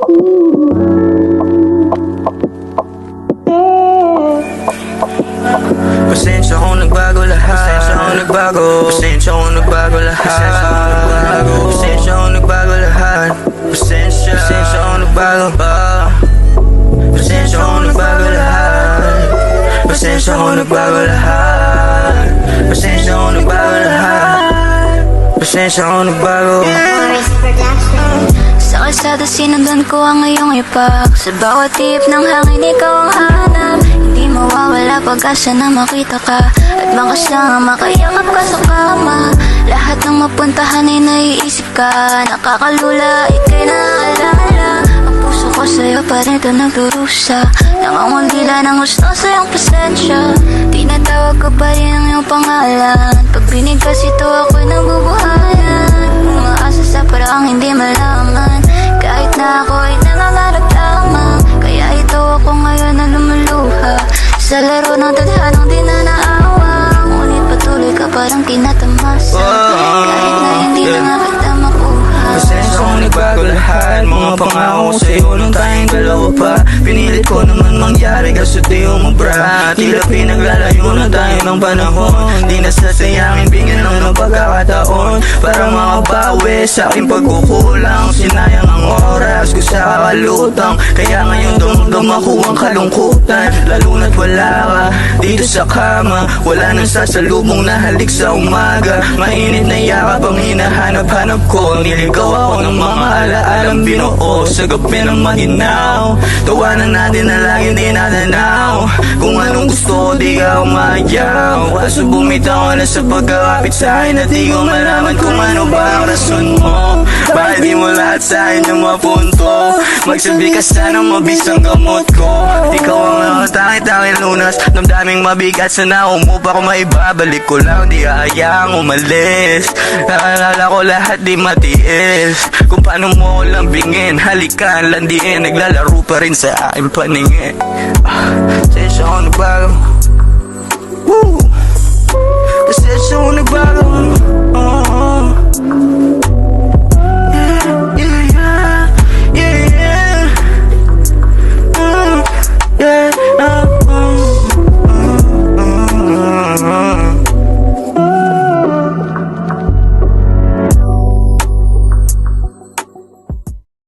Pasensya kung nagbago lahat. Pasensya kung nagbago. Pasensya kung nagbago lahat. Pasensya kung nagbago lahat. Pasensya kung nagbago. Pasensya kung nagbago lahat. Pasensya kung nagbago lahat. Pasensya kung nagbago lahat. Pasensya kung nagbago. Sa kalsada sinundan ko ang iyong ipak. Sa bawat tip ng hangin ikaw ang hanap. Hindi mawawala pag-asa na makita ka. At bangkas lang ang makayakap ka sa kama. Lahat ng mapuntahan ay naiisip ka. Nakakalula, ika'y naaalala. Ang puso ko sa'yo pa rin ito nagdurusa. Nangangundila ng gusto sa iyong pasensya. Tinatawag ko pa rin ang iyong pangalan. Pag binigas ito ako'y nabubuhayan. Umaasa sa paraang hindi malaman. Kahit na ako ay nangangarap lamang. Kaya ito ako ngayon na lumuluha. Sa laro ng tadhanang di na naawa. Ngunit patuloy ka parang tinatamasa. Kahit na hindi na nga kita makuha. Pasensya kung nagbago lahat. Mga pangako ko sa'yo nung tayong dalawa pa. Pinilit ko naman mangyari kaso di umubra. Tila pinaglalayo na tayo ng panahon. Di na sasayangin, bigyan lang ng pagkakataon para makabawi sa aking pagkukulang. Sinayang ang oras ko sa kakalutang. Kaya ngayon dumagam ako ang kalungkutan. Lalo na't wala ka dito sa kama. Wala nang sasalubong na halik sa umaga. Mainit na yakap ang hinahanap-hanap ko. Niligaw ako ng mga alaalang binuo sa gabi ng maginaw. Tawanan natin na lagi di natanaw. Kung anong gusto ko di ka umayaw. Kaso bumitaw ka na sa pagkakapit sa akin. At di ko malaman kung ano ba ang rason mo. Bakit di mo lahat sa akin yung mapunto. Magsabi ka sana mabis ang gamot ko. Ikaw ang nakatangit-tangit lunas. Damdaming mabigat sana umupa ko maibabalik ko lang. Di hayaang umalis. Nakalala ko lahat di matiis. Kung paano mo ko lambingin. Halikan, landiin. Naglalaro pa rin sa aking paningin. Pasensya kung nagbago. Pasensya kung nagbago.